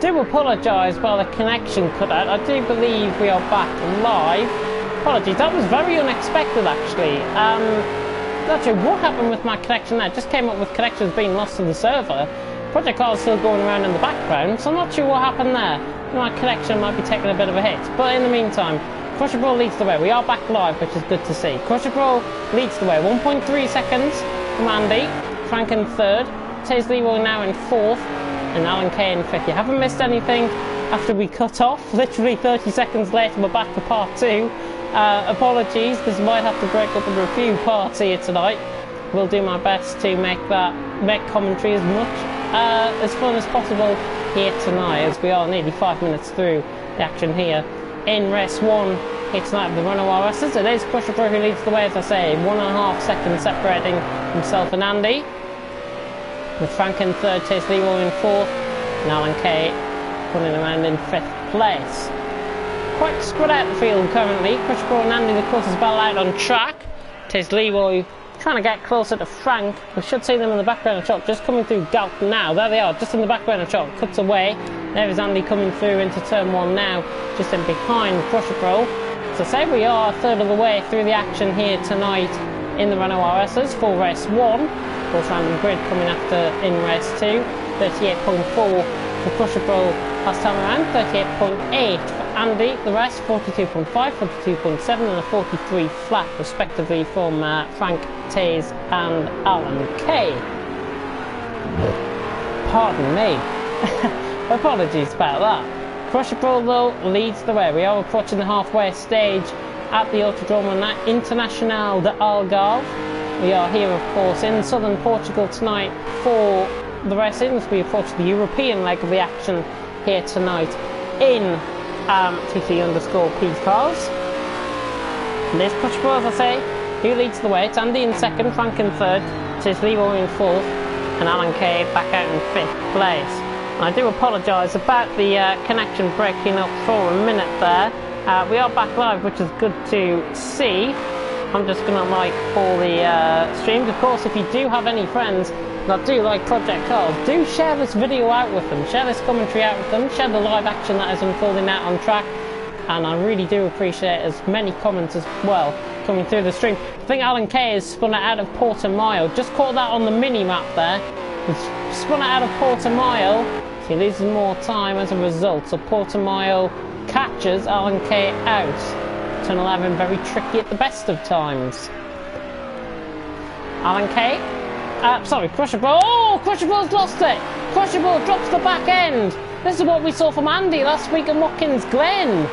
do apologise while the connection cut out. I do believe we are back live. Apologies, that was very unexpected actually. Not sure what happened with my connection there. Just came up with connections being lost to the server. Project Car's still going around in the background, so I'm not sure what happened there. My connection might be taking a bit of a hit. But in the meantime, Crusher Bro leads the way. We are back live, which is good to see. Crusher Bro leads the way. 1.3 seconds from Andy. Frank in third. Taze Leroy now in fourth. And Alan Kay in fifth. You haven't missed anything after we cut off. Literally 30 seconds later, we're back for part two. Apologies, this might have to break up into a few parts here tonight. Will do my best to make commentary as much as fun as possible here tonight, as we are nearly 5 minutes through the action here in race 1 here tonight of the Renault RSs. It is Crusher Bro who leads the way, as I say, 1.5 seconds separating himself and Andy, with Frank in third, Taze Leroy in fourth, and Alan Kay running around in fifth place. Quite spread out the field currently. Crusher Bro and Andy, the course is battle out on track. Taze Leroy trying to get closer to Frank. We should see them in the background of shot, just coming through Galp now. There they are, just in the background of shot. Cuts away. There is Andy coming through into turn 1 now, just in behind Crusher Bro. So say we are a third of the way through the action here tonight in the Renault RSs for race 1. Course random grid coming after in race 2. 38.4 for Crusher Bro last time around. 38.8 for Andy. The rest 42.5, 42.7 and a 43 flat respectively from Frank, Taze and Alan Kay. Pardon me. Apologies about that. Crusher Bro though leads the way. We are approaching the halfway stage at the Autodromo Internacional de Algarve. We are here of course in southern Portugal tonight for the racing as we approach the European leg of the action here tonight in TT_P cars. And there's Crusher Bro, as I say, who leads the way. It's Andy in second, Frank in third, Taze Leroy in fourth, and Alan Kay back out in fifth place. I do apologise about the connection breaking up for a minute there. We are back live, which is good to see. I'm just going to like all the streams. Of course, if you do have any friends that do like Project Cars, do share this video out with them. Share this commentary out with them. Share the live action that is unfolding out on track. And I really do appreciate as many comments as well coming through the stream. I think Alan Kay has spun it out of Portimao. Just caught that on the mini-map there. He's spun it out of Portimao. So he loses more time as a result. So Portimao catches Alan Kay out. Turn 11 very tricky at the best of times. Alan Kay. Sorry, Crusher Bro. Oh, Crusher Bro's lost it. Crusher Bro drops the back end. This is what we saw from Andy last week at Watkins Glen.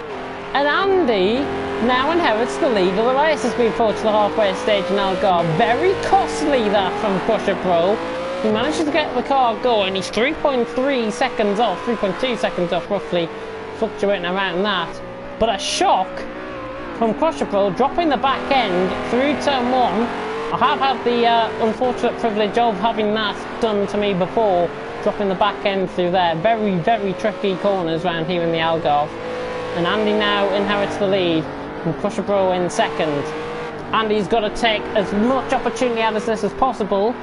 And Andy now inherits the lead of the race as we approach the halfway stage in Algarve. Very costly that from Crusher Bro. He manages to get the car going. He's 3.3 seconds off, 3.2 seconds off roughly, fluctuating around that. But a shock from Crusher Bro, dropping the back end through turn 1. I have had the unfortunate privilege of having that done to me before, dropping the back end through there. Very, very tricky corners around here in the Algarve. And Andy now inherits the lead, and Crusher Bro in second. Andy's got to take as much opportunity out of this as possible.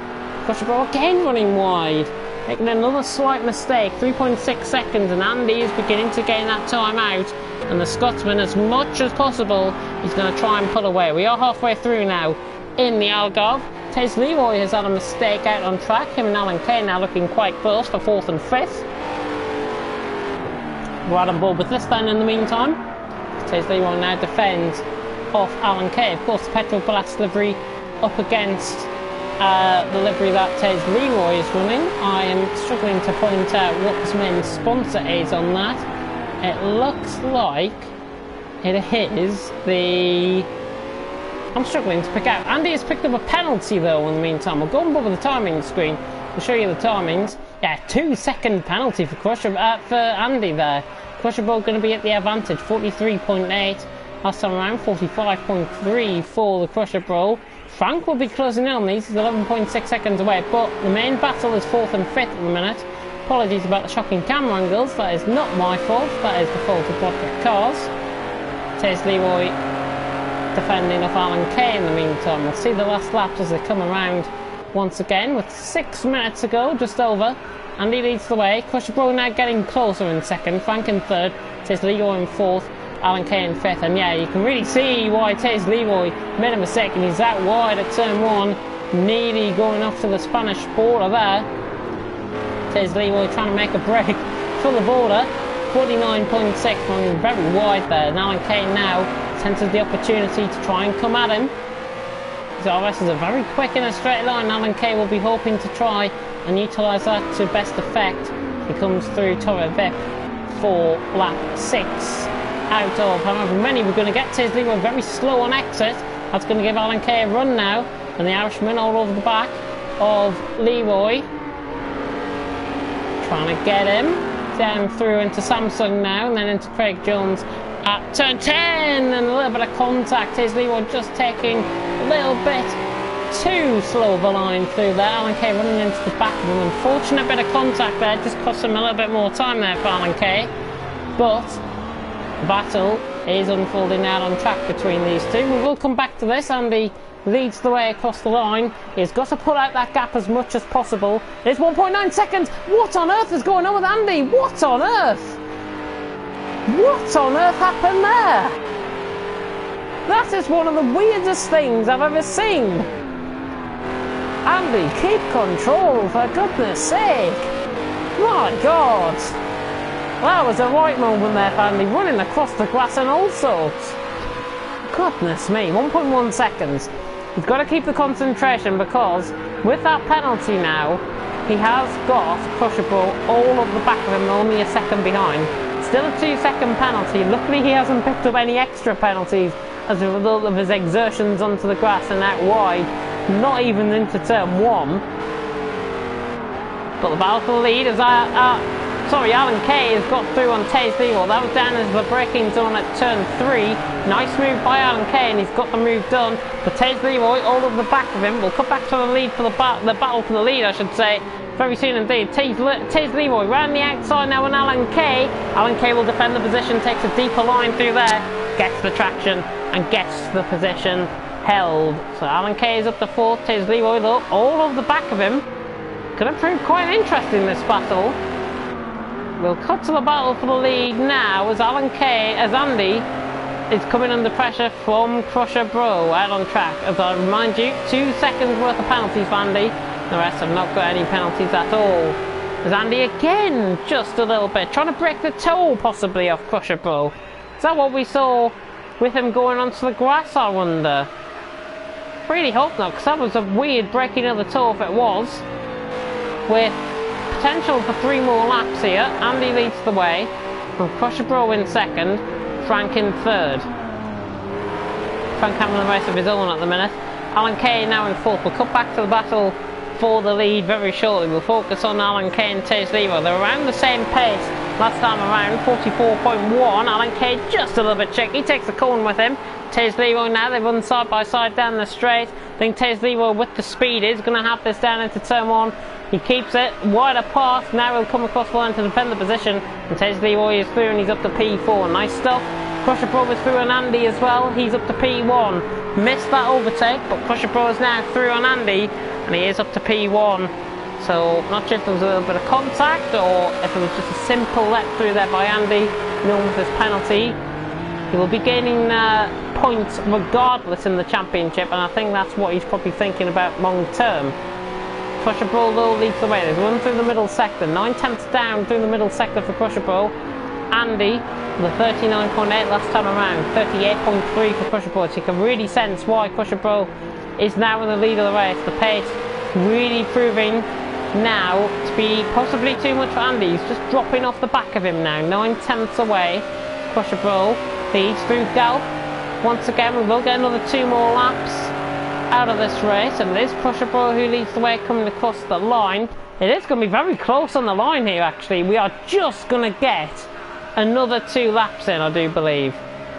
Crusher Bro again running wide, making another slight mistake. 3.6 seconds, and Andy is beginning to gain that time out. And the Scotsman, as much as possible, is going to try and pull away. We are halfway through now in the Algarve. Taze Leroy has had a mistake out on track. Him and Alan Kay now looking quite close for 4th and 5th. Right on board with this then in the meantime. Taze Leroy now defends off Alan Kay. Of course, the Petrol Blast livery up against the livery that Taze Leroy is running. I am struggling to point out what his main sponsor is on that. It looks like it is the... I'm struggling to pick out. Andy has picked up a penalty though in the meantime. We'll go on over the timing screen. We'll show you the timings. Yeah, 2-second penalty for Andy there. Crusher Bro going to be at the advantage. 43.8. Last time around, 45.3 for the Crusher Bro. Frank will be closing in on these. He's 11.6 seconds away. But the main battle is 4th and 5th at the minute. Apologies about the shocking camera angles. That is not my fault. That is the fault of Project Cars. Taze Leroy defending off Alan Kay in the meantime. We'll see the last laps as they come around once again with 6 minutes to go, just over, Andy leads the way. Crusher Bro now getting closer in second. Frank in third. Taze Leroy in fourth. Alan Kay in fifth. And yeah, you can really see why Taze Leroy made a mistake, and he's that wide at turn one. Nearly going off to the Spanish border there. Taze Leroy trying to make a break for the border. 49.6, running very wide there. And Alan Kay now senses the opportunity to try and come at him. His RS is very quick in a straight line. Alan Kay will be hoping to try and utilise that to best effect. He comes through Torre Vip for lap 6 out of however many we're going to get. Taze Leroy very slow on exit. That's going to give Alan Kay a run now. And the Irishman all over the back of Leroy. Trying to get him down through into Samsung now, and then into Craig Jones at turn 10, and a little bit of contact. Taze Leroy just taking a little bit too slow of a line through there. Alan Kay running into the back of him. Unfortunate bit of contact there, just cost him a little bit more time there for Alan Kay. But the battle is unfolding out on track between these two. We will come back to this. Andy leads the way across the line. He's got to pull out that gap as much as possible. It's 1.9 seconds. What on earth is going on with Andy? What on earth? What on earth happened there? That is one of the weirdest things I've ever seen. Andy, keep control, for goodness sake. My God. That was a right moment there for Andy, running across the grass and all sorts. Goodness me, 1.1 seconds. He's got to keep the concentration, because with that penalty now, he has got Crusher Bro all of the back of him, only a second behind. Still a 2-second penalty. Luckily he hasn't picked up any extra penalties as a result of his exertions onto the grass and out wide, not even into turn 1. But the battle for the lead as Alan Kay has got through on Taze Leroy. That was down as the braking zone at turn 3. Nice move by Alan Kay, and he's got the move done. But Taze Leroy all over the back of him. We'll cut back to the lead for the battle for the lead, I should say, very soon indeed. Taze Leroy round the outside now on Alan Kay. Alan Kay will defend the position, takes a deeper line through there, gets the traction and gets the position held. So Alan Kay is up to 4th. Taze Leroy though all over the back of him. Could have proved quite interesting, this battle. We'll cut to the battle for the lead now as Andy is coming under pressure from Crusher Bro out on track. As I remind you, 2 seconds worth of penalties for Andy. The rest have not got any penalties at all. As Andy again, just a little bit, trying to break the toe possibly off Crusher Bro. Is that what we saw with him going onto the grass, I wonder? Really hope not, because that was a weird breaking of the toe if it was. With potential for 3 more laps here. Andy leads the way, from Crusher Bro in second, Frank in third. Frank having a race of his own at the minute. Alan Kay now in fourth. We'll cut back to the battle for the lead very shortly. We'll focus on Alan Kay and Taze Leroy. They're around the same pace last time around, 44.1. Alan Kay just a little bit tricky. He takes the cone with him. Taze Leroy now, they run side by side down the straight. I think Taze Leroy with the speed is going to have this down into turn 1. He keeps it wide apart. Now he'll come across the line to defend the position. And Taze Leroy is through and he's up to P4. Nice stuff. Crusher Bro is through on Andy as well. He's up to P1. Missed that overtake, but Crusher Bro is now through on Andy and he is up to P1. So not sure if there was a little bit of contact or if it was just a simple let through there by Andy, known with his penalty. He will be gaining points regardless in the championship, and I think that's what he's probably thinking about long term. Crusher Bro though leads the way. There's one through the middle sector, 9/10 down through the middle sector for Crusher Bro. Andy with a 39.8 last time around, 38.3 for Crusher Bro. So you can really sense why Crusher Bro is now in the lead of the race. The pace really proving now to be possibly too much for Andy. He's just dropping off the back of him now, 9/10 away. Crusher Bro leads through Galp. Once again, we will get another 2 more laps out of this race, and it is Crusher Bro who leads the way coming across the line. It is going to be very close on the line here actually. We are just going to get another 2 laps in, I do believe.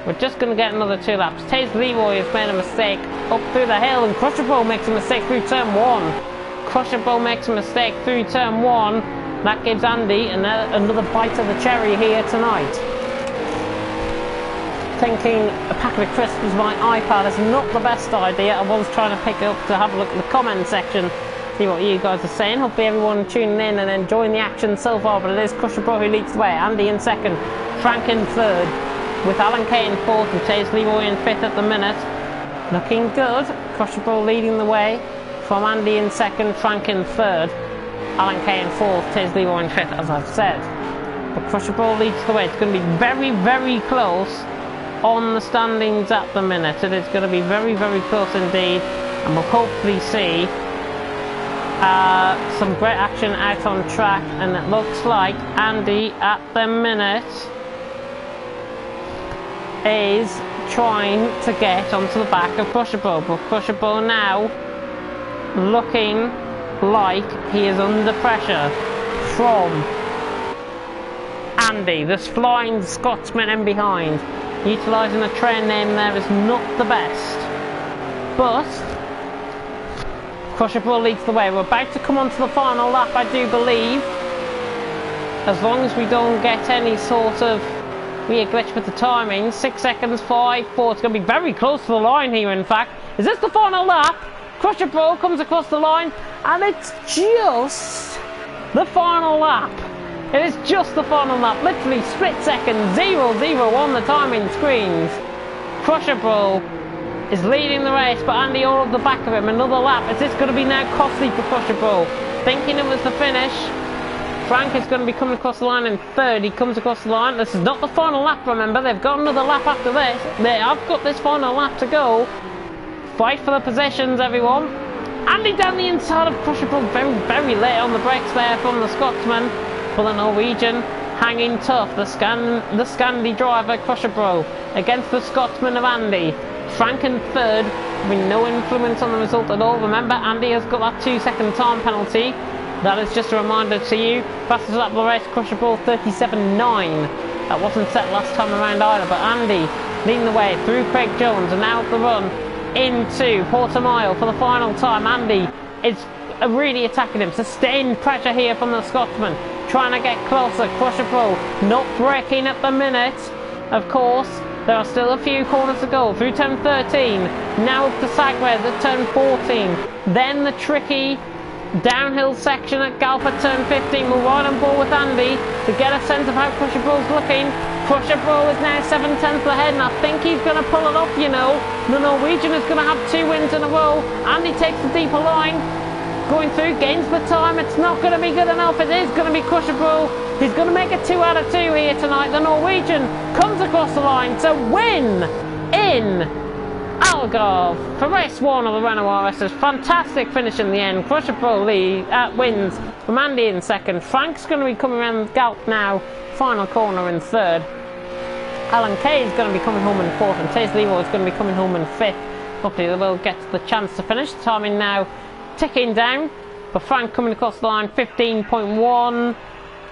We're just going to get another 2 laps. Taze Leroy has made a mistake up through the hill, and Crusher Bro makes a mistake through turn 1. Crusher Bro makes a mistake through turn 1. That gives Andy another bite of the cherry here tonight. Thinking a packet of crisps with my iPad is not the best idea. I was trying to pick it up to have a look at the comment section see what you guys are saying. Hopefully everyone tuning in and enjoying the action so far, but it is Crusher Bro who leads the way. Andy in second, Frank in third, with Alan Kay in fourth and Chase Leroy in fifth at the minute. Looking good. Crusher Bro leading the way from Andy in second, Frank in third, Alan Kay in fourth, Chase Leroy in fifth, as I've said. But Crusher Bro leads the way. It's going to be very, very close on the standings at the minute. It is going to be very, very close indeed, and we'll hopefully see some great action out on track. And it looks like Andy at the minute is trying to get onto the back of Crusher Bro, but Crusher Bro now looking like he is under pressure from Andy, this flying Scotsman in behind. Utilising a train name there is not the best, but Crusher Bro leads the way. We're about to come onto the final lap, I do believe, as long as we don't get any sort of weird glitch with the timing. 6 seconds, 5, 4, it's going to be very close to the line here in fact. Is this the final lap? Crusher Bro comes across the line, and it's just the final lap. It is just the final lap, literally split second, 0-0 on the timing screens. Crusher Bro is leading the race, but Andy all at the back of him. Another lap. Is this going to be now costly for Crusher Bro? Thinking it was the finish. Frank is going to be coming across the line in third. He comes across the line. This is not the final lap, remember. They've got another lap after this. I've got this final lap to go. Fight for the positions, everyone. Andy down the inside of Crusher Bro, very, very late on the brakes there from the Scotsman. For the Norwegian, hanging tough. The Scandi driver, Crusher Bro, against the Scotsman of Andy. Frank in third, having no influence on the result at all. Remember, Andy has got that 2-second time penalty. That is just a reminder to you. Fastest lap of the race, Crusher Bro 37.9. That wasn't set last time around either, but Andy leading the way through Craig Jones and now up the run into Portimao for the final time. Andy is really attacking him. Sustained pressure here from the Scotsman, trying to get closer. Crusher Bro not braking at the minute. Of course, there are still a few corners to go through turn 13. Now up to Sagred at turn 14. Then the tricky downhill section at Galpa turn 15. We're right on board with Andy to get a sense of how Crusher Bro's looking. Crusher Bro is now 7 tenths ahead, and I think he's going to pull it off, you know. The Norwegian is going to have 2 wins in a row. Andy takes the deeper line. Going through, gains the time. It's not going to be good enough. It is going to be Crusher Bro. He's going to make a 2 out of 2 here tonight. The Norwegian comes across the line to win in Algarve for race 1 of the Renault RS's. Fantastic finish in the end. Crusher Bro wins from Andy in second. Frank's going to be coming around Galp now. Final corner in third. Alan Kay is going to be coming home in fourth, and Chase Leroy is going to be coming home in fifth. Hopefully they will get the chance to finish. The timing now ticking down, but Frank coming across the line 15.1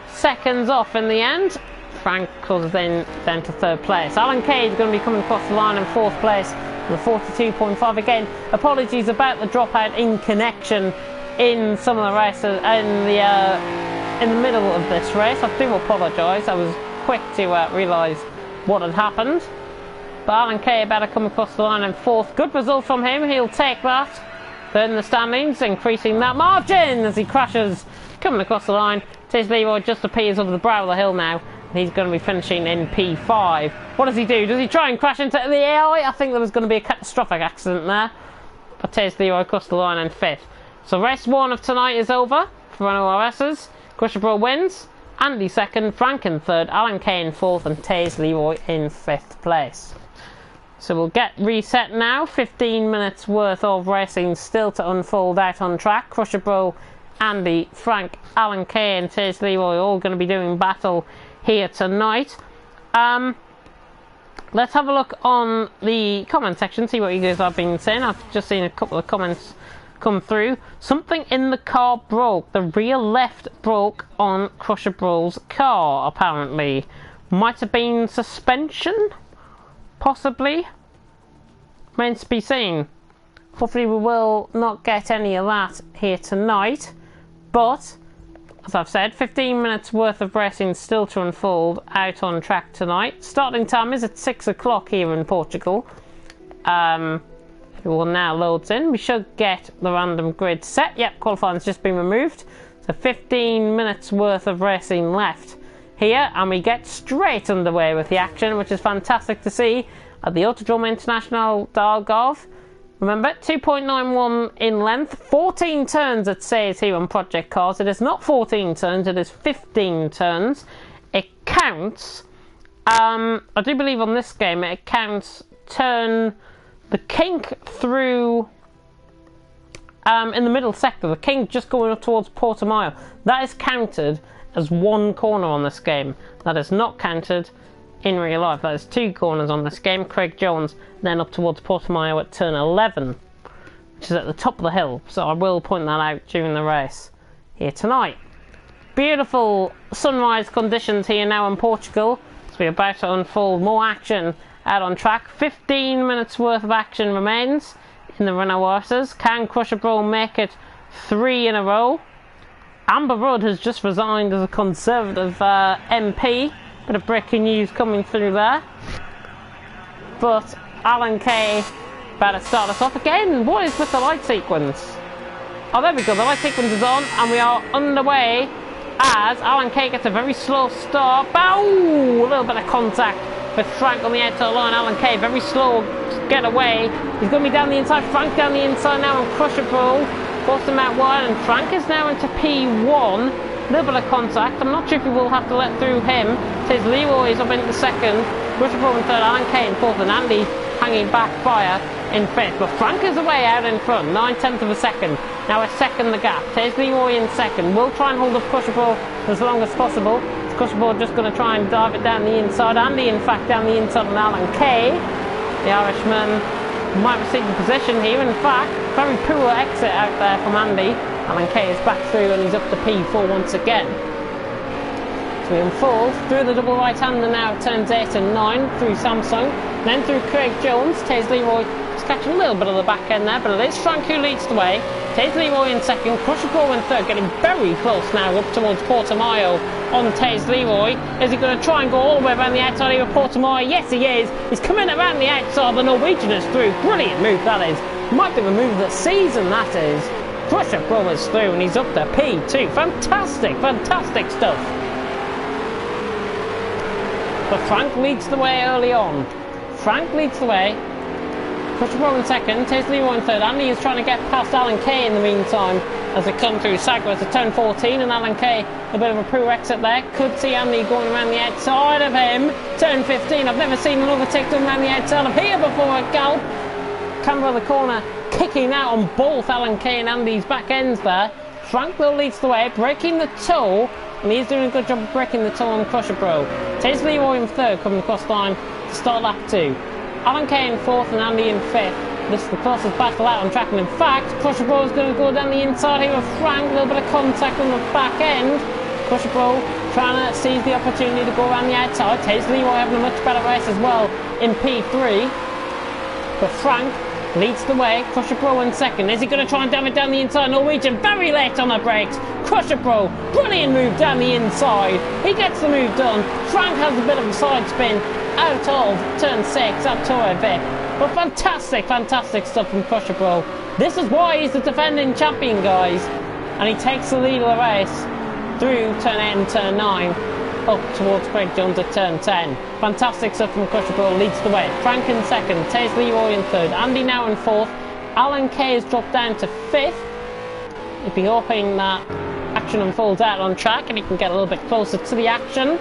seconds off in the end. Frank closes in down to third place. Alan Kay is going to be coming across the line in fourth place with 42.5. Again, apologies about the dropout in connection in some of the races in the middle of this race. I do apologise. I was quick to realise what had happened. But Alan Kay about to come across the line in fourth. Good result from him. He'll take that. Third in the standings, increasing that margin as he crashes, coming across the line. Chase Leroy just appears over the brow of the hill now, and he's going to be finishing in P5. What does he do? Does he try and crash into the AI? I think there was going to be a catastrophic accident there. But Chase Leroy across the line in fifth. So race 1 of tonight is over for Renault RS's. Crusher Bro wins. Andy second, Frank in third, Alan Kay in fourth, and Chase Leroy in fifth place. So we'll get reset now. 15 minutes worth of racing still to unfold out on track. Crusher Bro, Andy, Frank, Alan Kay and Chase Leroy all going to be doing battle here tonight. Let's have a look on the comment section, see what you guys have been saying. I've just seen a couple of comments come through. Something in the car broke. The rear left broke on Crusher Bro's car, apparently. Might have been suspension? Possibly. Remains to be seen. Hopefully we will not get any of that here tonight. But, as I've said, 15 minutes worth of racing still to unfold out on track tonight. Starting time is at 6 o'clock here in Portugal. If you Everyone now loads in. We should get the random grid set. Yep, qualifying's just been removed. So 15 minutes worth of racing left here, and we get straight underway with the action, which is fantastic to see at the Autodrome International d'Algarve. Remember, 2.91 in length, 14 turns it says here on Project Cars. It is not 14 turns, it is 15 turns. It counts, I do believe on this game, it counts turn the kink through in the middle sector, the kink just going up towards Portimao. That is counted as one corner on this game. That is not counted in real life. That is 2 corners on this game. Craig Jones, then up towards Portimao at turn 11, which is at the top of the hill. So I will point that out during the race here tonight. Beautiful sunrise conditions here now in Portugal. So we're about to unfold more action out on track. 15 minutes worth of action remains in the Renault Arses. Can Crusher Bro make it 3 in a row? Amber Rudd has just resigned as a Conservative MP. Bit of breaking news coming through there. But Alan Kay about to start us off again. What is with the light sequence? Oh, there we go. The light sequence is on, and we are underway as Alan Kay gets a very slow start. Bow! A little bit of contact with Frank on the outside line. Alan Kay very slow to get away. He's going to be down the inside. Frank down the inside now on Crusher Bro. Forced him out wide, and Frank is now into P1. A little bit of contact. I'm not sure if we will have to let through him. Says Leroy is up into second. Crusher Bro in third. Alan Kay in fourth, and Andy hanging back fire in fifth. But Frank is away out in front. 9/10 of a second. Now a second the gap. There's Leroy in second. We'll try and hold up Crusher Bro as long as possible. Crusher Bro just going to try and dive it down the inside. Andy, in fact, down the inside on Alan Kay. The Irishman might receive the position here. In fact, very poor exit out there from Andy. Alan Kay is back through, and he's up to P4 once again. So we unfold through the double right-hander now at turns 8 and 9 through Samsung, then through Craig Jones. Taze Leroy is catching a little bit of the back end there, but it is Frank who leads the way. Taze Leroy in second, Crusher Bro in third, getting very close now up towards Portimao on Taze Leroy. Is he going to try and go all the way around the outside here of Portimao? Yes, he is. He's coming around the outside. The Norwegian is through. Brilliant move that is. Might be the move of the season, that is. Crusher Bro is through, and he's up to P2. Fantastic, fantastic stuff. But Frank leads the way early on. Frank leads the way. Crusher Bro in second, Taze Leroy in third. Andy is trying to get past Alan Kay in the meantime as they come through Sagres to turn 14, and Alan Kay, a bit of a poor exit there. Could see Andy going around the outside of him. Turn 15, I've never seen an overtake done around the outside of here before at Galp. Camera of the corner, kicking out on both Alan Kay and Andy's back ends there. Frank will leads the way, breaking the toe, and he's doing a good job of breaking the toe on Crusher Bro. Taze Leroy in third, coming across the line to start lap 2. Alan Kay in fourth and Andy in fifth. This is the closest battle out on track, and in fact, Crusher Bro is going to go down the inside here with Frank. A little bit of contact on the back end. Crusher Bro trying to seize the opportunity to go around the outside. Taze Leroy having a much better race as well in P3. But Frank leads the way. Crusher Bro in second. Is he going to try and damn it down the inside? Norwegian very late on the brakes. Crusher Bro, brilliant move down the inside. He gets the move done. Frank has a bit of a side spin out of turn 6 at Torre Vip. But fantastic, fantastic stuff from Crusher Bro. This is why he's the defending champion, guys. And he takes the lead of the race through turn 8 and turn 9. Up towards Craig Jones at turn 10. Fantastic stuff from Crusher Bro, leads the way. Frank in second, Taze Leroy in third, Andy now in fourth. Alan Kay has dropped down to fifth. He'd be hoping that action unfolds out on track and he can get a little bit closer to the action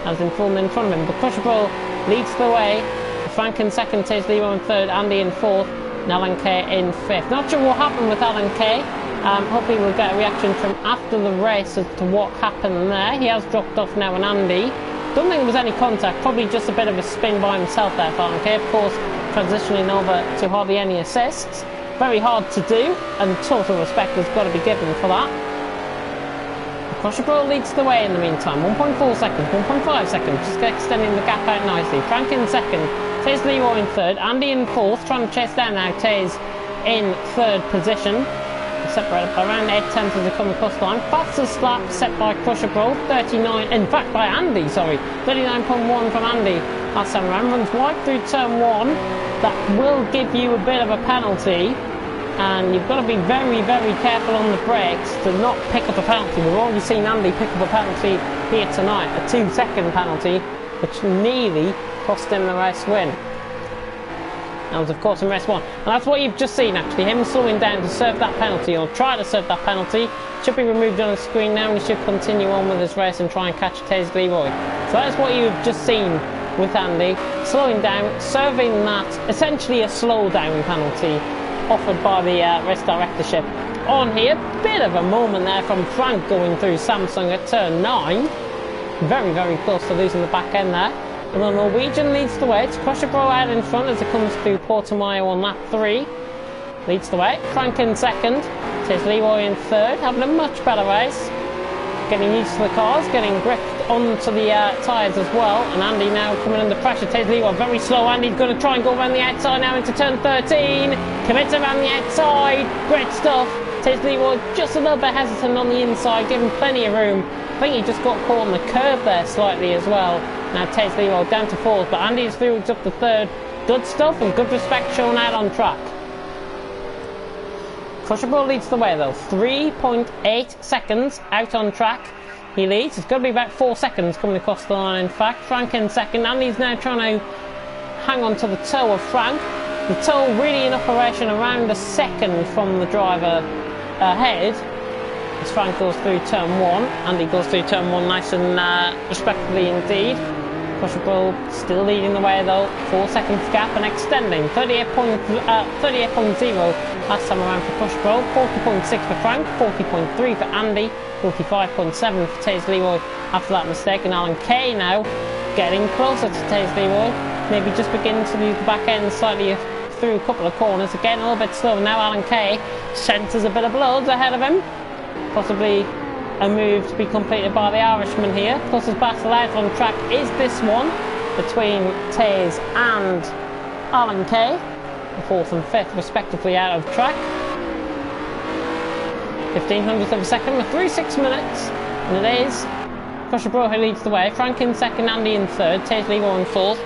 as unfolding in front of him. But Crusher Bro leads the way. Frank in second, Taze Leroy in third, Andy in fourth, and Alan Kay in fifth. Not sure what happened with Alan Kay. Hopefully we'll get a reaction from after the race as to what happened there. He has dropped off now, and Andy. Don't think there was any contact, probably just a bit of a spin by himself there for Alan Kay. Of course, transitioning over to hardly any assists. Very hard to do, and total respect has got to be given for that. Crusher Bro leads the way in the meantime. 1.4 seconds, 1.5 seconds, just extending the gap out nicely. Frank in second, Taze Leroy in third, Andy in fourth, trying to chase down now Taze in third position. Separated by around 8/10 as they come across the line. Fastest lap set by Crusher Bro, 39, in fact by Andy, sorry, 39.1 from Andy last time around. Runs wide through turn 1, that will give you a bit of a penalty, and you've got to be very, very careful on the brakes to not pick up a penalty. We've already seen Andy pick up a penalty here tonight, a 2-second penalty, which nearly cost him the race win. That was of course in race 1, and that's what you've just seen actually, him slowing down to serve that penalty, or try to serve that penalty. Should be removed on the screen now, and he should continue on with his race and try and catch Taze Leroy. So that's what you've just seen with Andy, slowing down, serving that, essentially a slow down penalty offered by the race directorship on here. Bit of a moment there from Frank going through Samsung at turn 9, very close to losing the back end there. And the Norwegian leads the way. It's Crusherbro out in front as it comes through Portimao on lap 3. Leads the way. Frank in second. Taze Leroy in third, having a much better race. Getting used to the cars, getting gripped onto the tyres as well. And Andy now coming under pressure. Taze Leroy very slow. Andy's going to try and go around the outside now into turn 13. Commits around the outside. Great stuff. Taze Leroy just a little bit hesitant on the inside, giving plenty of room. I think he just got caught on the curb there slightly as well. Now Taze Leroy down to 4th, but Andy's through up to 3rd. Good stuff and good respect shown out on track. Crusherbro leads the way though, 3.8 seconds out on track. He leads. It's going to be about 4 seconds coming across the line in fact. Frank in second. Andy's now trying to hang on to the toe of Frank. The toe really in operation around a second from the driver ahead. As Frank goes through turn 1, Andy goes through turn 1 nice and respectfully indeed. Crusherbro still leading the way though, 4 seconds gap and extending, 38.0 last time around for Crusherbro, 40.6 for Frank, 40.3 for Andy, 45.7 for Taze Leroy after that mistake, and Alan Kay now getting closer to Taze Leroy, maybe just beginning to lose the back end slightly through a couple of corners, again a little bit slower now. Alan Kay centres a bit of blood ahead of him, possibly a move to be completed by the Irishman here. Closest battle out on track is this one between Taze and Alan Kay, the 4th and 5th respectively out of track. 1500th of a second with 36 minutes, and it is Crusherbro who leads the way. Frank in second, Andy in third, Taze Leroy in 4th,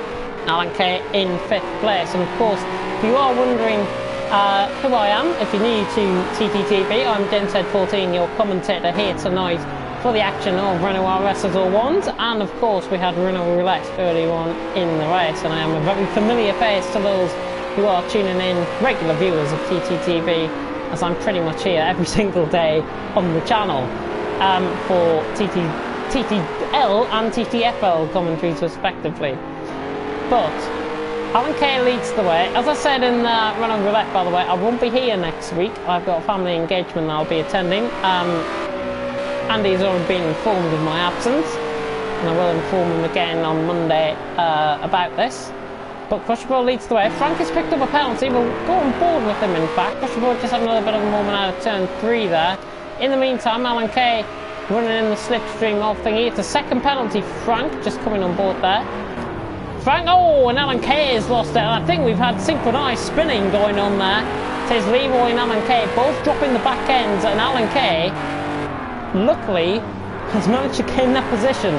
Alan Kay in 5th place. And of course, if you are wondering who I am, if you're new to TTTV, I'm Denshead14, your commentator here tonight for the action of Renault RS01s, and of course we had Renault Roulette earlier on in the race, and I am a very familiar face to those who are tuning in, regular viewers of TTTV, as I'm pretty much here every single day on the channel for TTL and TTFL commentaries respectively. But Alan Kay leads the way. As I said in Renault Roulette, by the way, I won't be here next week. I've got a family engagement I'll be attending. Andy's already been informed of my absence, and I will inform him again on Monday about this. But Crusherbro leads the way. Frank has picked up a penalty. We'll go on board with him in fact. Crusherbro just had a little bit of a moment out of turn 3 there. In the meantime, Alan Kay running in the slipstream of thingy. It's a second penalty for Frank, just coming on board there. Frank, oh, and Alan Kay has lost it, and I think we've had synchronised spinning going on there. Taze Leroy and Alan Kay both dropping the back ends, and Alan Kay, luckily, has managed to gain that position.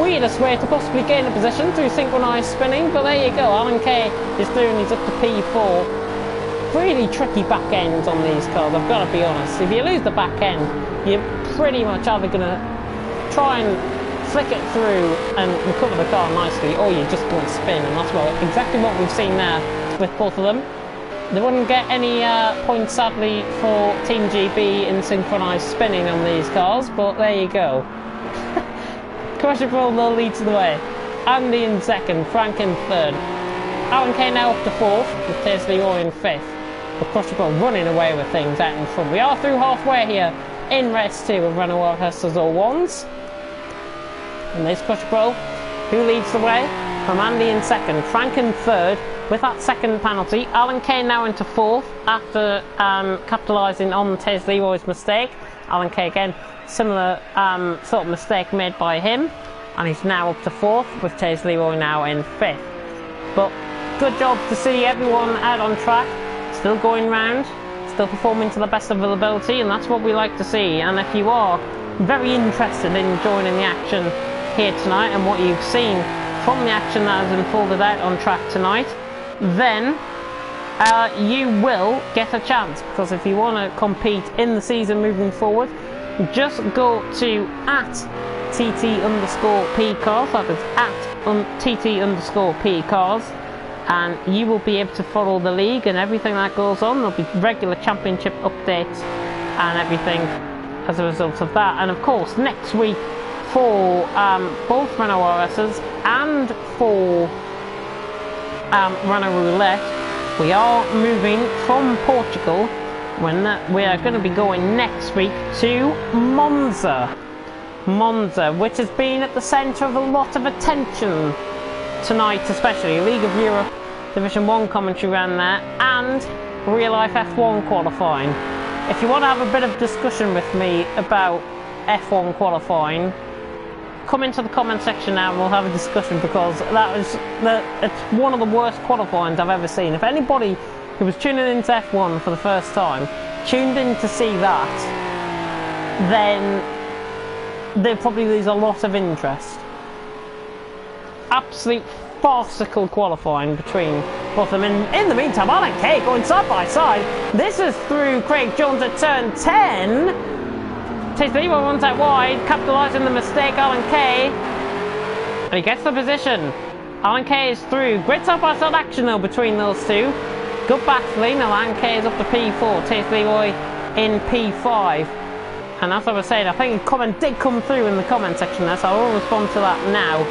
Weirdest way to possibly gain a position through synchronised spinning, but there you go. Alan Kay is through and he's up to P4. Really tricky back ends on these cars, I've got to be honest. If you lose the back end, you're pretty much either going to try and flick it through and recover the car nicely, or you're just going to spin, and that's exactly what we've seen there with both of them. They wouldn't get any points sadly for Team GB in synchronised spinning on these cars, but there you go. Crusherbro leads the way. Andy in second, Frank in third. Alan Kay now up to 4th, with Taze Leroy in 5th. But Crusherbro running away with things out in front. We are through halfway here in race 2 of Renault RS01s. And there's Crusherbro, who leads the way, from Andy in second, Frank in third, with that second penalty. Alan Kay now into 4th, after capitalising on Taze Leroy's mistake. Alan Kay again, similar sort of mistake made by him, and he's now up to 4th, with Taze Leroy now in 5th. But good job to see everyone out on track, still going round, still performing to the best of their ability, and that's what we like to see. And if you are very interested in joining the action here tonight and what you've seen from the action that has unfolded out on track tonight, then you will get a chance, because if you want to compete in the season moving forward, just go to @TT_PCars, that is @TT_PCars, and you will be able to follow the league and everything that goes on. There'll be regular championship updates and everything as a result of that. And of course, next week for both Renault RSs and for Renault Roulette, we are moving from Portugal. We are going to be going next week to Monza, which has been at the centre of a lot of attention tonight, especially League of Europe Division 1 commentary ran there, and real life F1 qualifying. If you want to have a bit of discussion with me about F1 qualifying, come into the comment section now and we'll have a discussion, because it's one of the worst qualifyings I've ever seen. If anybody who was tuning into F1 for the first time tuned in to see that, then they'll probably lose a lot of interest. Absolute farcical qualifying between both of them. In the meantime, Alan Kay going side by side. This is through Craig Jones at turn 10. Takes the lead, runs out wide, capitalising the mistake, Alan Kay. And he gets the position. Alan Kay is through. Great side by side action though between those two. Good battling. Alan Kay is up to P4. Taste Leroy in P5. And as I was saying, I think a comment did come through in the comment section there, so I will respond to that now,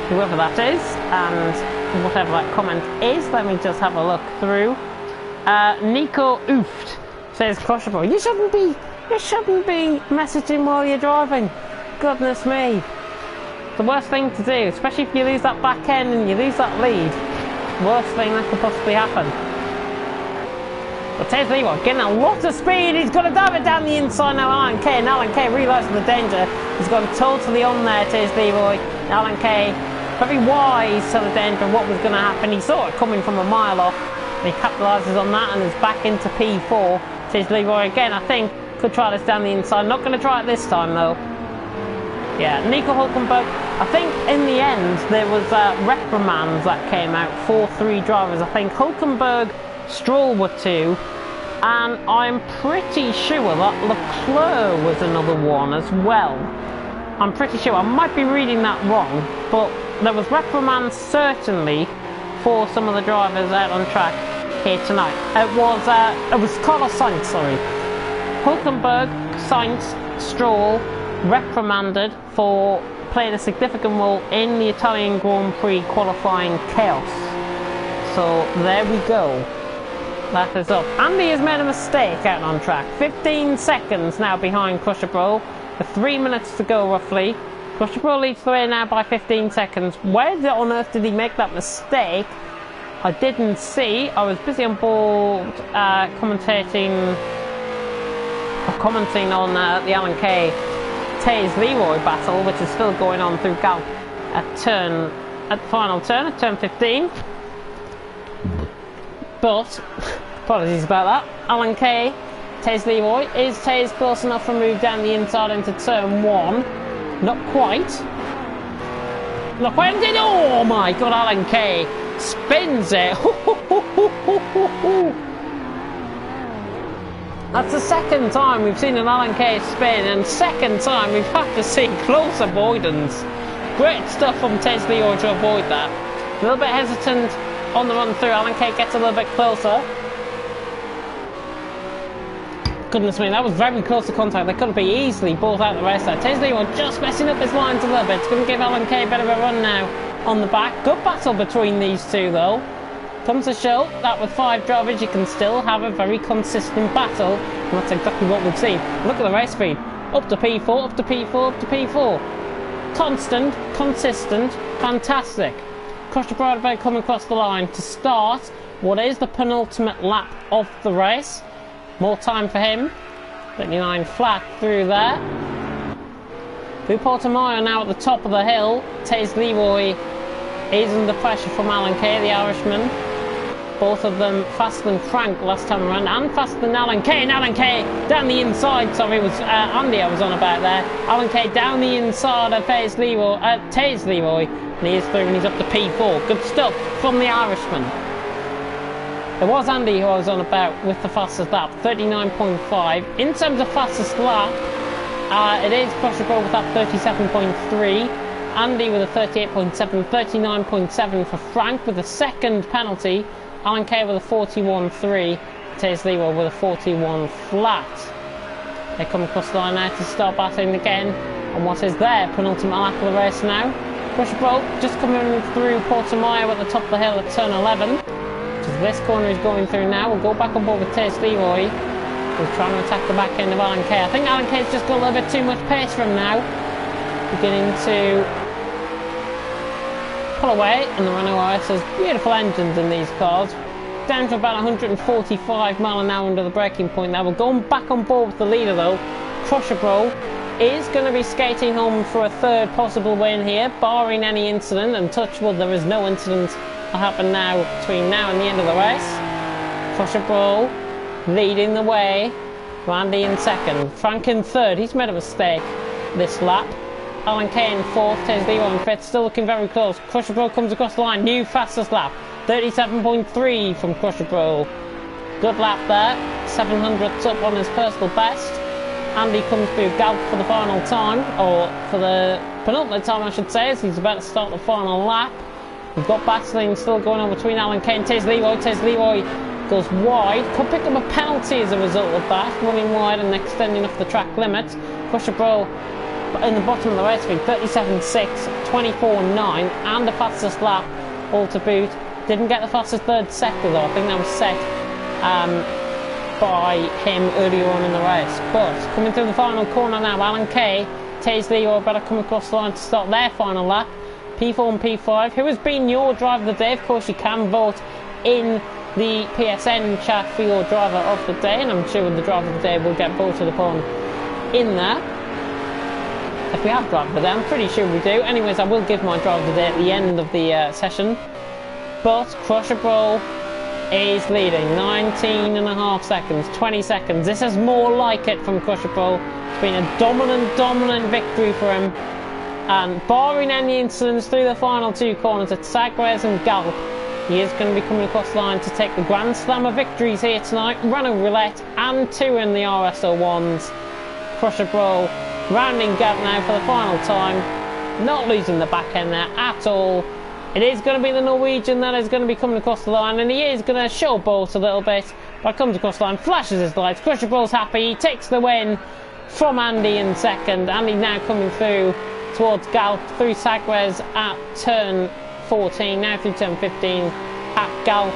whoever that is, and whatever that comment is. Let me just have a look through. Nico Ooft says, crushable. You shouldn't be messaging while you're driving. Goodness me. The worst thing to do, especially if you lose that back end and you lose that lead. Worst thing that could possibly happen. But Taze Leroy getting a lot of speed. He's got to dive it down the inside now, Alan Kay. And Alan Kay realising the danger. He's gone totally on there, Taze Leroy. Alan Kay very wise to the danger of what was going to happen. He saw it coming from a mile off. And he capitalises on that and is back into P4. Taze Leroy again, I think, could try this down the inside. Not going to try it this time though. Yeah, Nico Hulkenberg. I think in the end there was reprimands that came out for 3 drivers. I think Hulkenberg, Stroll were 2, and I'm pretty sure that Leclerc was another one as well. I'm pretty sure. I might be reading that wrong, but there was reprimands certainly for some of the drivers out on track here tonight. It was Carlos Sainz, sorry. Hulkenberg, Sainz, Stroll reprimanded for playing a significant role in the Italian Grand Prix qualifying chaos. So there we go. That is up. Andy has made a mistake out on track. 15 seconds now behind Crusher with 3 minutes to go roughly. Crusher leads the way now by 15 seconds. Where on earth did he make that mistake? I didn't see. I was busy on board commenting on the Alan Kay Taze Leroy battle, which is still going on through Gal at the final turn at turn 15. But apologies about that. Alan Kay, Taze Leroy. Is Taze close enough to move down the inside into turn 1? Not quite. Not quite indeed. Oh my god, Alan Kay spins it. That's the second time we've seen an Alan Kay spin, and second time we've had to see close avoidance. Great stuff from Taze Leroy to avoid that. A little bit hesitant on the run through. Alan Kay gets a little bit closer. Goodness me, that was very close to contact. They could have been easily bought out the race there. Taze Leroy just messing up his lines a little bit. It's going to give Alan Kay a bit of a run now on the back. Good battle between these two though. Comes to show that with 5 drivers you can still have a very consistent battle, and that's exactly what we've seen. Look at the race speed. Up to P4, up to P4, up to P4. Constant, consistent, fantastic. Crusher Bradbury coming across the line to start what is the penultimate lap of the race. More time for him. 39 flat through there. Portimao now at the top of the hill. Taze Leroy is under pressure from Alan Kay, the Irishman. Both of them faster than Frank last time around, and faster than Alan Kay. And Alan Kay down the inside. Sorry, it was Andy I was on about there. Alan Kay down the inside of Taze Leroy. And he is through and he's up to P4. Good stuff from the Irishman. It was Andy who I was on about with the fastest lap, 39.5. In terms of fastest lap, it is Crusher Bro with that 37.3. Andy with a 38.7, 39.7 for Frank with a second penalty. Alan Kay with a 41.3. Taze Leroy with a 41 flat. They come across the line now to start battling again on what is their penultimate lap of the race now. Crusher Bro just coming through Portimao at the top of the hill at turn 11. This corner is going through now. We'll go back on board with Taze Leroy. We're trying to attack the back end of Alan Kay. I think Alan Kay's just got a little bit too much pace for him now. Beginning to pull away, and the Renault RS has beautiful engines in these cars. Down to about 145 mile an hour under the braking point now. We're going back on board with the leader though. Crusher Bro is going to be skating home for a third possible win here, barring any incident, and touch wood there is no incident will happen now between now and the end of the race. Crusher Bro leading the way. Randy in second. Frank in third. He's made a mistake this lap. Alan Kay in fourth. Taze Leroy in fifth. Still looking very close. Crusher Bro comes across the line. New fastest lap. 37.3 from Crusher Bro. Good lap there. 700ths up on his personal best. Andy comes through Galp for the final time, or for the penultimate time I should say, as he's about to start the final lap. We've got battling still going on between Alan Kay and Taze Leroy. Taze Leroy goes wide. Could pick up a penalty as a result of that, running wide and extending off the track limit. Crusher Bro in the bottom of the race field, 37.6, 24.9, and the fastest lap all to boot. Didn't get the fastest third sector though. I think that was set by him earlier on in the race. But coming through the final corner now, Alan Kay, Taze Leroy better come across the line to start their final lap. P4 and P5. Who has been your driver of the day? Of course, you can vote in the PSN chat for your driver of the day, and I'm sure the driver of the day will get voted upon in there. If we have driver of the day, I'm pretty sure we do. Anyways, I will give my driver of the day at the end of the session. But Crusher Bro is leading 19.5 seconds, 20 seconds. This is more like it from Crusher Bro. It's been a dominant victory for him. And barring any incidents through the final two corners at Sagres and Galp, he is going to be coming across the line to take the Grand Slam of victories here tonight. Renault Roulette and 2 in the RS01s. Crusher Bro rounding Galp now for the final time. Not losing the back end there at all. It is going to be the Norwegian that is going to be coming across the line, and he is going to showboat a little bit, but comes across the line, flashes his lights. Crusher Bro's happy, he takes the win from Andy in second. Andy now coming through towards Galp through Sagres at turn 14, now through turn 15 at Galp.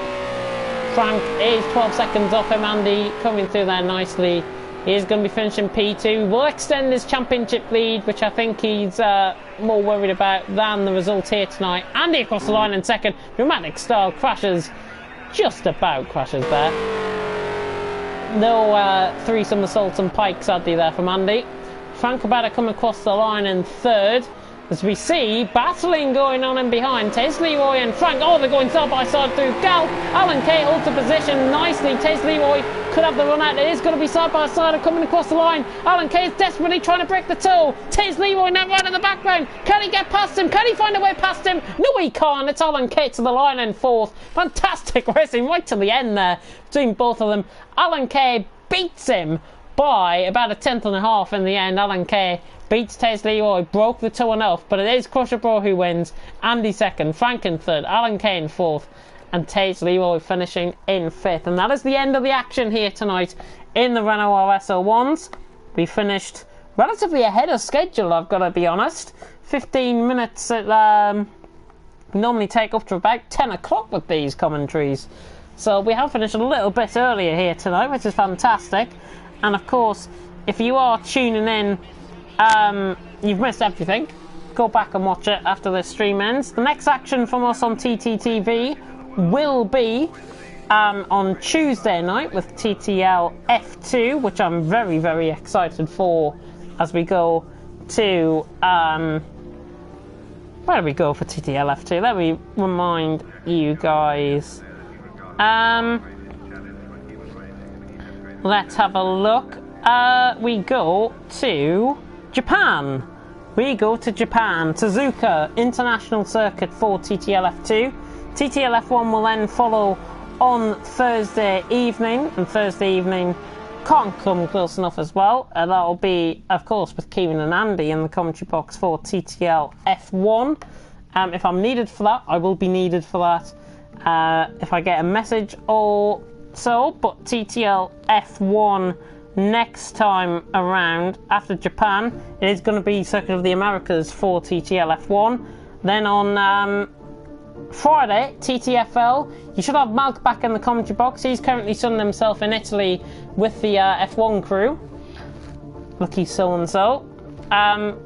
Frank is 12 seconds off him. Andy coming through there nicely. He is going to be finishing P2. Will extend his championship lead, which I think he's more worried about than the result here tonight. Andy across the line in second. Dramatic style crashes, just about crashes there. No three somersaults and pikes sadly there from Andy. Frank about to come across the line in third. As we see, battling going on in behind. Taze Leroy and Frank, oh, they're going side by side through Galp. Alan Kay holds the position nicely. Taze Leroy could have the run out. It is going to be side by side and coming across the line. Alan Kay is desperately trying to break the toe. Taze Leroy now right in the background. Can he get past him? Can he find a way past him? No, he can't. It's Alan Kay to the line in fourth. Fantastic racing right to the end there between both of them. Alan Kay beats him by about a 10.5 in the end. Alan Kay beats Taze Leroy, broke the toe enough, but it is Crusher Bro who wins. Andy second, Frank in third, Alan Kay in fourth, and Taze Leroy finishing in fifth. And that is the end of the action here tonight in the Renault RS01s. We finished relatively ahead of schedule, I've got to be honest. 15 minutes at, we normally take up to about 10 o'clock with these commentaries. So we have finished a little bit earlier here tonight, which is fantastic. And of course, if you are tuning in, you've missed everything. Go back and watch it after this stream ends. The next action from us on TTTV will be on Tuesday night with TTL F2, which I'm very, very excited for as we go to... where do we go for TTL F2? Let me remind you guys. Let's have a look. We go to Japan we go to Japan, Suzuka International Circuit for TTL F2. TTL F1 will then follow on Thursday evening, and Thursday evening can't come close enough as well. That'll be, of course, with Kieran and Andy in the commentary box for TTL F1. If I'm needed for that, I will be needed for that. If I get a message or so, but TTL F1 next time around after Japan, it is going to be Circuit of the Americas for TTL F1. Then on Friday, TTFL, you should have Malk back in the commentary box. He's currently sunning himself in Italy with the F1 crew. Lucky so-and-so.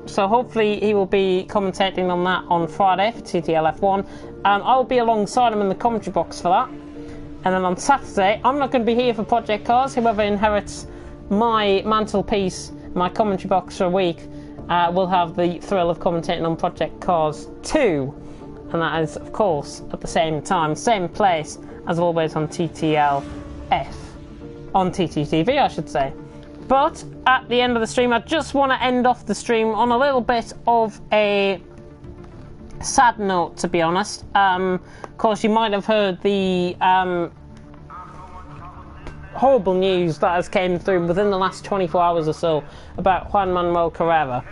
So hopefully he will be commentating on that on Friday for TTL F1. I'll be alongside him in the commentary box for that. And then on Saturday, I'm not going to be here for Project Cars. Whoever inherits my mantelpiece, my commentary box for a week, will have the thrill of commentating on Project Cars 2. And that is, of course, at the same time, same place, as always on TTL F. On TTTV, I should say. But at the end of the stream, I just want to end off the stream on a little bit of a sad note, to be honest. Of course, you might have heard the horrible news that has came through within the last 24 hours or so about Juan Manuel Carrera.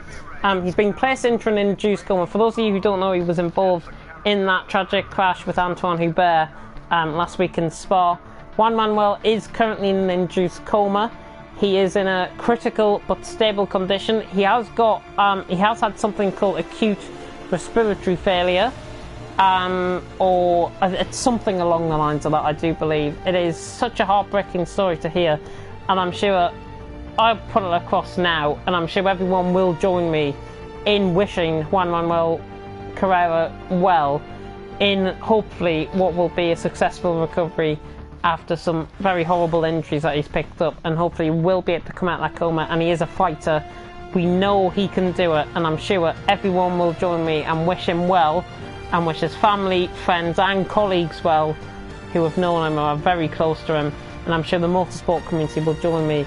He's been placed into an induced coma. For those of you who don't know, he was involved in that tragic crash with Antoine Hubert last week in Spa. Juan Manuel is currently in an induced coma. He is in a critical but stable condition. He has had something called acute respiratory failure, or it's something along the lines of that, I do believe. It is such a heartbreaking story to hear, and I'm sure I'll put it across now, and I'm sure everyone will join me in wishing Juan Manuel Carrera well, in hopefully what will be a successful recovery after some very horrible injuries that he's picked up, and hopefully will be able to come out of that coma. And he is a fighter. We know he can do it, and I'm sure everyone will join me and wish him well, and wish his family, friends and colleagues well, who have known him or are very close to him. And I'm sure the motorsport community will join me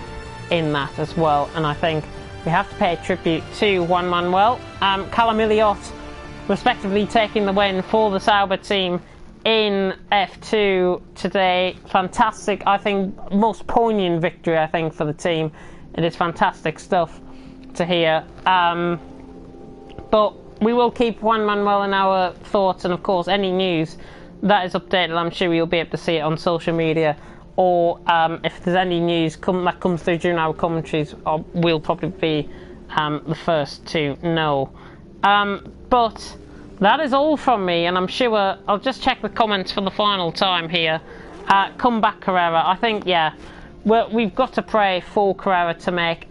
in that as well. And I think we have to pay a tribute to Juan Manuel. Callum Elliott respectively taking the win for the Sauber team in F2 today. Fantastic, I think, most poignant victory, I think, for the team. It is fantastic stuff to hear. But we will keep Juan Manuel in our thoughts, and of course any news that is updated, I'm sure you'll be able to see it on social media, or if there's any news that comes through during our commentaries, we'll probably be the first to know. But that is all from me, and I'm sure I'll just check the comments for the final time here. Come back, Carrera. I think, yeah, we've got to pray for Carrera to make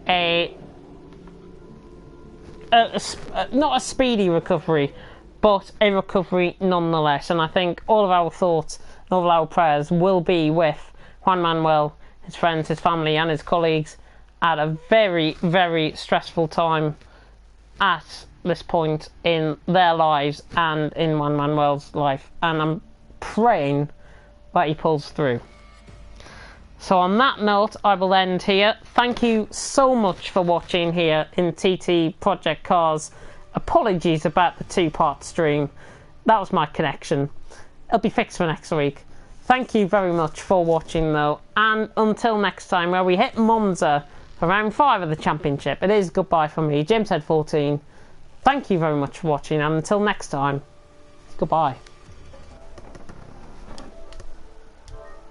not a speedy recovery, but a recovery nonetheless. And I think all of our thoughts and all of our prayers will be with Juan Manuel, his friends, his family and his colleagues at a very, very stressful time at this point in their lives and in Juan Manuel's life. And I'm praying that he pulls through. So on that note, I will end here. Thank you so much for watching here in TT Project Cars. Apologies about the two-part stream. That was my connection. It'll be fixed for next week. Thank you very much for watching though, and until next time, where we hit Monza for round 5 of the championship, it is goodbye from me, James Head 14. Thank you very much for watching, and until next time, goodbye.